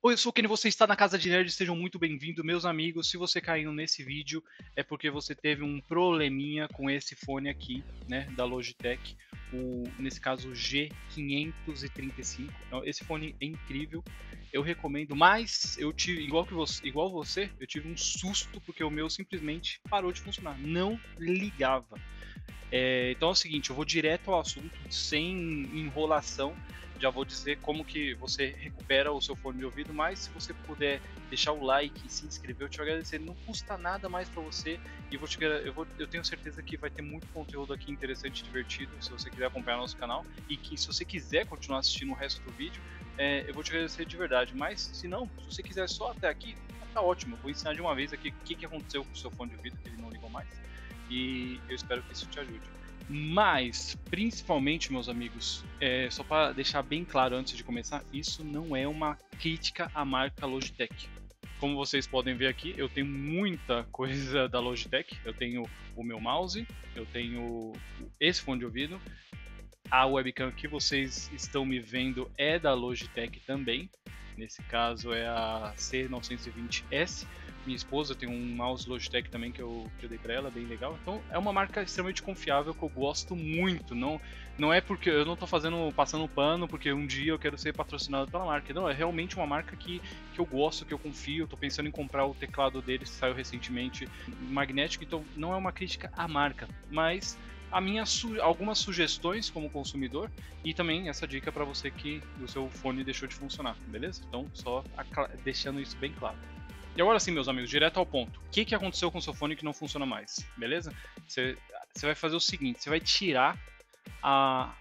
Oi, eu sou o Kenny, você está na Casa de Nerd, sejam muito bem-vindos, meus amigos. Se você caiu nesse vídeo, é porque você teve um probleminha com esse fone aqui, né, da Logitech, nesse caso o G535. Então, esse fone é incrível, eu recomendo, mas eu tive, igual você, eu tive um susto porque o meu simplesmente parou de funcionar, não ligava. Então é o seguinte, eu vou direto ao assunto, sem enrolação. Já vou dizer como que você recupera o seu fone de ouvido, mas se você puder deixar o like e se inscrever, eu te agradecer. Não custa nada mais para você e eu tenho certeza que vai ter muito conteúdo aqui interessante e divertido se você quiser acompanhar nosso canal e que se você quiser continuar assistindo o resto do vídeo, eu vou te agradecer de verdade. Mas se não, se você quiser só até aqui, tá ótimo. Eu vou ensinar de uma vez aqui o que aconteceu com o seu fone de ouvido, que ele não ligou mais, e eu espero que isso te ajude. Mas, principalmente, meus amigos, só para deixar bem claro antes de começar, isso não é uma crítica à marca Logitech. Como vocês podem ver aqui, eu tenho muita coisa da Logitech. Eu tenho o meu mouse, eu tenho esse fone de ouvido, a webcam que vocês estão me vendo é da Logitech também. Nesse caso é a C920S. Minha esposa tem um mouse Logitech também que eu dei para ela, bem legal. Então é uma marca extremamente confiável que eu gosto muito. Não é porque eu não estou passando pano porque um dia eu quero ser patrocinado pela marca. Não, é realmente uma marca que eu gosto, que eu confio. Estou pensando em comprar o teclado deles que saiu recentemente, magnético. Então não é uma crítica à marca, mas algumas sugestões como consumidor e também essa dica para você que o seu fone deixou de funcionar, beleza? Então, só deixando isso bem claro. E agora sim, meus amigos, direto ao ponto. O que aconteceu com o seu fone que não funciona mais, beleza? Você vai fazer o seguinte, você vai tirar a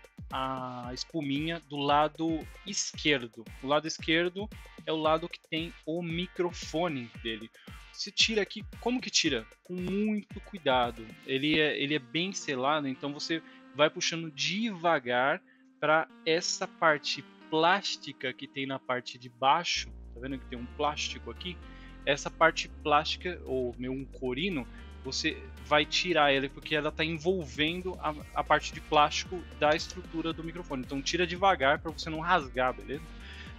espuminha do lado esquerdo. O lado esquerdo é o lado que tem o microfone dele. Se tira aqui, como que tira? Com muito cuidado. Ele é bem selado, então você vai puxando devagar para essa parte plástica que tem na parte de baixo. Tá vendo que tem um plástico aqui? Essa parte plástica, ou um corino, você vai tirar ela porque ela está envolvendo a parte de plástico da estrutura do microfone. Então tira devagar para você não rasgar, beleza?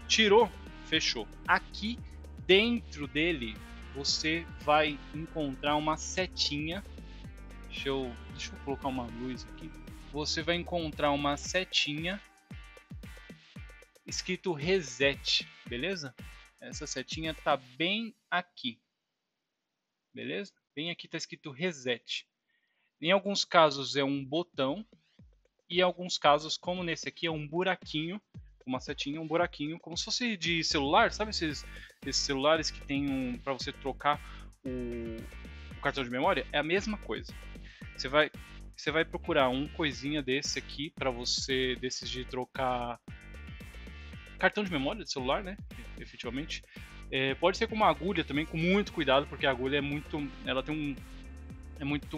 Tirou, fechou. Aqui dentro dele você vai encontrar uma setinha. Deixa eu colocar uma luz aqui. Você vai encontrar uma setinha escrito reset, beleza? Essa setinha tá bem aqui, beleza? Bem aqui tá escrito reset. Em alguns casos é um botão e em alguns casos, como nesse aqui, é um buraquinho, uma setinha, um buraquinho, como se fosse de celular, sabe esses celulares que tem para você trocar o cartão de memória? É a mesma coisa. Você vai procurar um coisinha desse aqui para você, desses de trocar cartão de memória de celular, né? Efetivamente. Pode ser com uma agulha também, com muito cuidado, porque a agulha é muito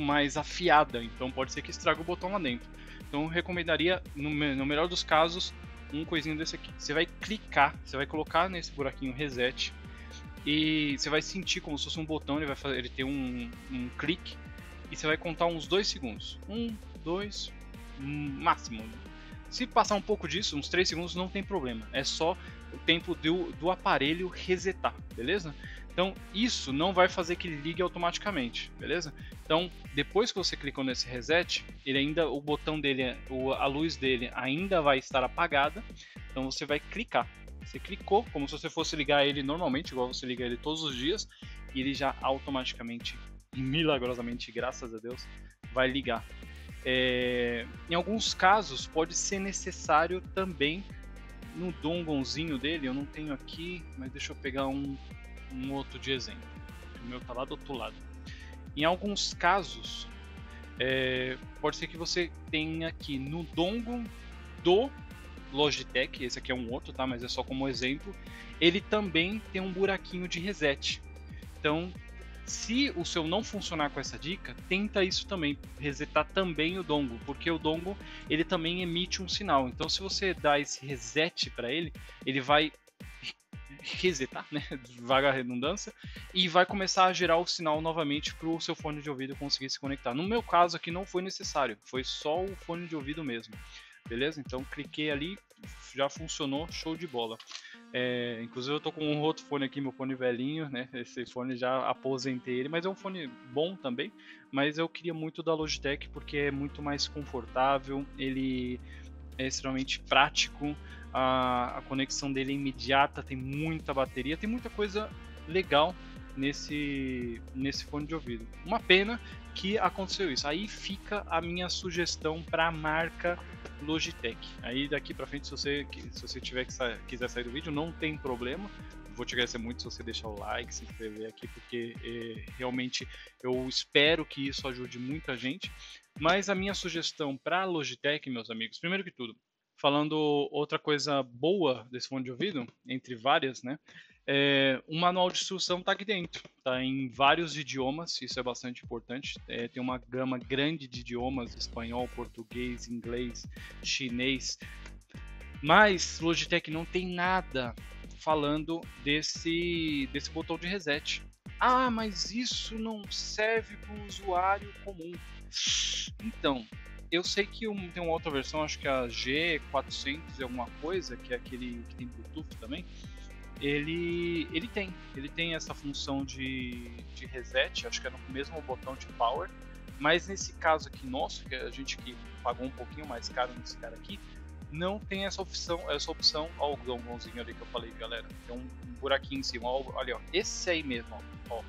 mais afiada, então pode ser que estrague o botão lá dentro. Então eu recomendaria, no melhor dos casos, um coisinho desse aqui. Você vai clicar, você vai colocar nesse buraquinho reset e você vai sentir como se fosse um botão, ele tem um clique e você vai contar uns 2 segundos. 1, 2, máximo. Se passar um pouco disso, uns 3 segundos, não tem problema. É só o tempo do aparelho resetar, beleza? Então, isso não vai fazer que ele ligue automaticamente, beleza? Então, depois que você clicou nesse reset, o botão dele, a luz dele ainda vai estar apagada. Então, você vai clicar. Você clicou, como se você fosse ligar ele normalmente, igual você liga ele todos os dias, e ele já automaticamente, milagrosamente, graças a Deus, vai ligar. Em alguns casos, pode ser necessário também no dongonzinho dele. Eu não tenho aqui, mas deixa eu pegar um outro de exemplo. O meu tá lá do outro lado. Em alguns casos, pode ser que você tenha aqui no dongle do Logitech, esse aqui é um outro, tá? Mas é só como exemplo. Ele também tem um buraquinho de reset. Então, se o seu não funcionar com essa dica, tenta isso também, resetar também o dongle, porque o dongle ele também emite um sinal. Então, se você dá esse reset para ele, ele vai resetar, né, vaga a redundância, e vai começar a gerar o sinal novamente para o seu fone de ouvido conseguir se conectar. No meu caso aqui não foi necessário, foi só o fone de ouvido mesmo, beleza? Então cliquei ali, já funcionou, show de bola. Inclusive eu tô com um outro fone aqui, meu fone velhinho, né? Esse fone já aposentei ele, mas é um fone bom também. Mas eu queria muito da Logitech porque é muito mais confortável, ele é extremamente prático, a conexão dele é imediata, tem muita bateria, tem muita coisa legal nesse fone de ouvido. Uma pena que aconteceu isso. Aí fica a minha sugestão para a marca Logitech. Aí daqui para frente, se você quiser sair do vídeo, não tem problema. Vou te agradecer muito se você deixar o like, se inscrever aqui, porque realmente eu espero que isso ajude muita gente. Mas a minha sugestão para a Logitech, meus amigos, primeiro que tudo, falando outra coisa boa desse fone de ouvido, entre várias, né? Um manual de instrução está aqui dentro, está em vários idiomas, isso é bastante importante. Tem uma gama grande de idiomas: espanhol, português, inglês, chinês. Mas Logitech não tem nada falando desse botão de reset. Ah, mas isso não serve para o usuário comum. Então, eu sei que tem uma outra versão, acho que a G400 e alguma coisa, que é aquele que tem Bluetooth também. Ele tem essa função de reset, acho que é no mesmo botão de power. Mas nesse caso aqui nosso, que a gente que pagou um pouquinho mais caro nesse cara aqui, não tem essa opção, ó, o dongonzinho ali que eu falei, galera, tem um buraquinho em cima, ó, olha, ó, esse aí mesmo, ó,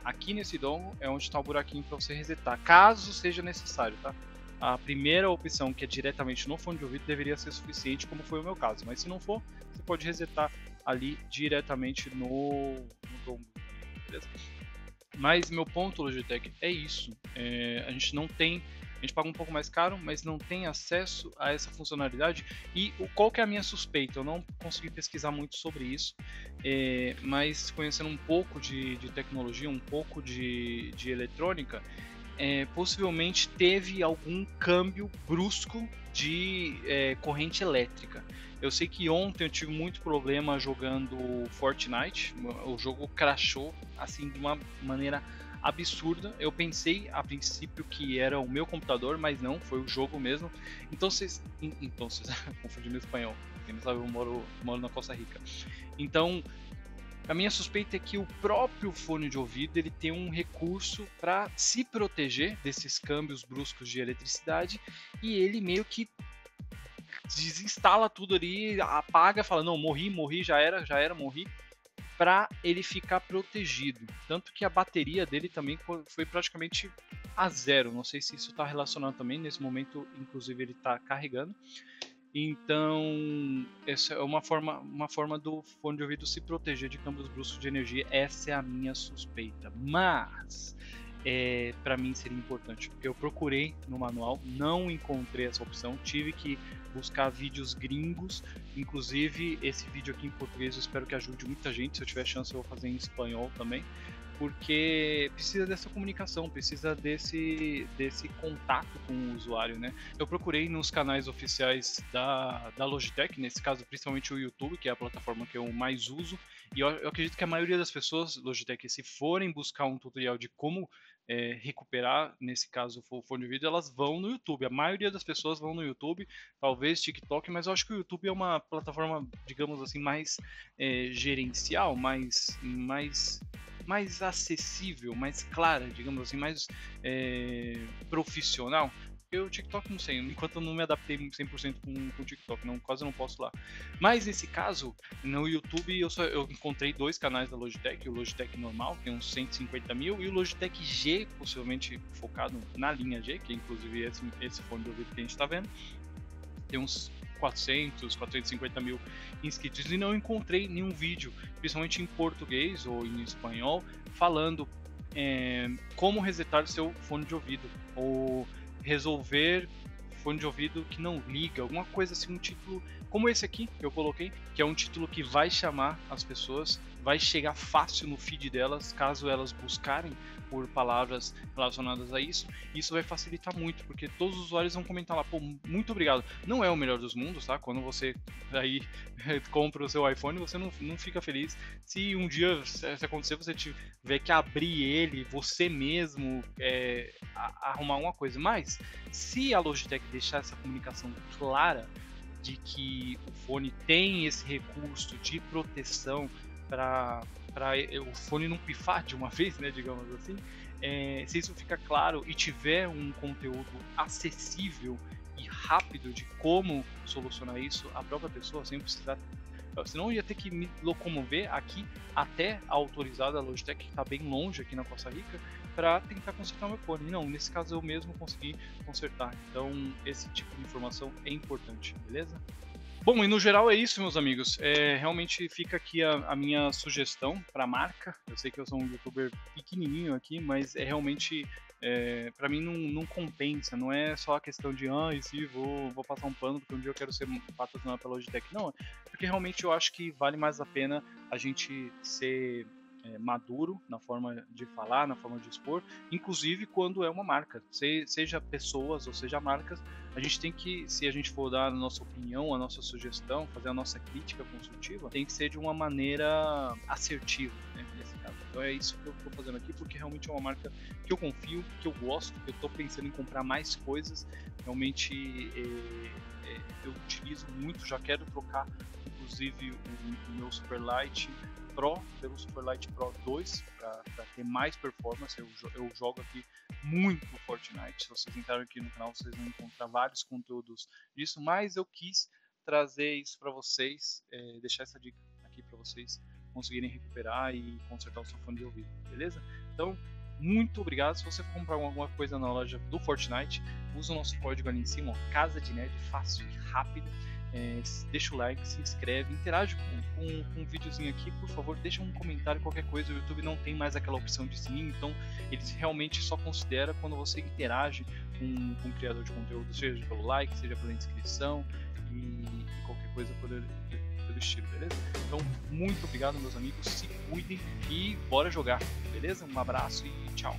aqui nesse dongle é onde está o buraquinho para você resetar, caso seja necessário, tá? A primeira opção, que é diretamente no fone de ouvido, deveria ser suficiente, como foi o meu caso, mas se não for, você pode resetar ali diretamente no dongle, beleza? Mas meu ponto, Logitech, é isso, a gente não tem. A gente paga um pouco mais caro, mas não tem acesso a essa funcionalidade. E qual que é a minha suspeita? Eu não consegui pesquisar muito sobre isso, mas conhecendo um pouco de tecnologia, um pouco de eletrônica, possivelmente teve algum câmbio brusco de corrente elétrica. Eu sei que ontem eu tive muito problema jogando Fortnite, o jogo crashou assim de uma maneira absurda. Eu pensei a princípio que era o meu computador, mas não, foi o jogo mesmo. Então, confundi no espanhol. Quem não sabe, eu moro na Costa Rica. Então, a minha suspeita é que o próprio fone de ouvido ele tem um recurso para se proteger desses câmbios bruscos de eletricidade, e ele meio que desinstala tudo ali, apaga, fala, não, morri, já era, morri, para ele ficar protegido. Tanto que a bateria dele também foi praticamente a zero. Não sei se isso está relacionado também. Nesse momento, inclusive, ele está carregando. Então, essa é uma forma do fone de ouvido se proteger de câmbios bruscos de energia. Essa é a minha suspeita. Mas, para mim seria importante. Eu procurei no manual, não encontrei essa opção. Tive que buscar vídeos gringos, inclusive esse vídeo aqui em português eu espero que ajude muita gente. Se eu tiver chance eu vou fazer em espanhol também, porque precisa dessa comunicação, precisa desse contato com o usuário, né? Eu procurei nos canais oficiais da Logitech, nesse caso principalmente o YouTube, que é a plataforma que eu mais uso, e eu acredito que a maioria das pessoas, Logitech, se forem buscar um tutorial de como recuperar, nesse caso o fone de ouvido, elas vão no YouTube. A maioria das pessoas vão no YouTube, talvez TikTok, mas eu acho que o YouTube é uma plataforma, digamos assim, mais gerencial, mais acessível, mais clara, digamos assim, mais profissional. Porque o TikTok, não sei, enquanto eu não me adaptei 100% com o TikTok, quase não posso lá. Mas nesse caso, no YouTube eu encontrei dois canais da Logitech, o Logitech normal, tem uns 150 mil, e o Logitech G, possivelmente focado na linha G, que é inclusive esse fone de ouvido que a gente está vendo, tem uns 450 mil inscritos, e não encontrei nenhum vídeo, principalmente em português ou em espanhol, falando como resetar seu fone de ouvido, ou resolver fone de ouvido que não liga, alguma coisa assim, um título como esse aqui que eu coloquei, que é um título que vai chamar as pessoas, vai chegar fácil no feed delas, caso elas buscarem por palavras relacionadas a isso. Isso vai facilitar muito, porque todos os usuários vão comentar lá, pô, muito obrigado. Não é o melhor dos mundos, tá? Quando você aí compra o seu iPhone, você não fica feliz se um dia, se acontecer, você tiver que abrir ele, você mesmo arrumar uma coisa. Mas, se a Logitech deixar essa comunicação clara, de que o fone tem esse recurso de proteção para o fone não pifar de uma vez, né, digamos assim, se isso fica claro e tiver um conteúdo acessível e rápido de como solucionar isso, a própria pessoa, sem precisar. Senão eu ia ter que me locomover aqui até a autorizada Logitech, que está bem longe aqui na Costa Rica, para tentar consertar meu fone. Não, nesse caso eu mesmo consegui consertar. Então esse tipo de informação é importante, beleza? Bom, e no geral é isso, meus amigos. Realmente fica aqui a minha sugestão para a marca. Eu sei que eu sou um youtuber pequenininho aqui, mas realmente para mim não compensa. Não é só a questão de e se vou passar um pano porque um dia eu quero ser patrocinado pela Logitech. Não, porque realmente eu acho que vale mais a pena a gente ser maduro na forma de falar, na forma de expor, inclusive quando é uma marca, seja pessoas ou seja marcas, a gente tem que, se a gente for dar a nossa opinião, a nossa sugestão, fazer a nossa crítica construtiva, tem que ser de uma maneira assertiva, né, nesse caso. Então é isso que eu estou fazendo aqui, porque realmente é uma marca que eu confio, que eu gosto, que eu estou pensando em comprar mais coisas, realmente eu utilizo muito, já quero trocar inclusive o meu Superlight Pro pelo Superlight Pro 2 para ter mais performance. Eu jogo aqui muito Fortnite. Se vocês entrarem aqui no canal, vocês vão encontrar vários conteúdos disso, mas eu quis trazer isso para vocês, deixar essa dica aqui para vocês conseguirem recuperar e consertar o seu fone de ouvido, beleza? Então, muito obrigado. Se você for comprar alguma coisa na loja do Fortnite, usa o nosso código ali em cima, ó, Casa de Nerd, fácil e rápido. Deixa o like, se inscreve, interage com um videozinho aqui, por favor, deixa um comentário, qualquer coisa. O YouTube não tem mais aquela opção de sininho, então ele realmente só considera quando você interage com o criador de conteúdo, seja pelo like, seja pela inscrição e qualquer coisa pelo estilo, beleza? Então, muito obrigado, meus amigos, se cuidem e bora jogar, beleza? Um abraço e tchau!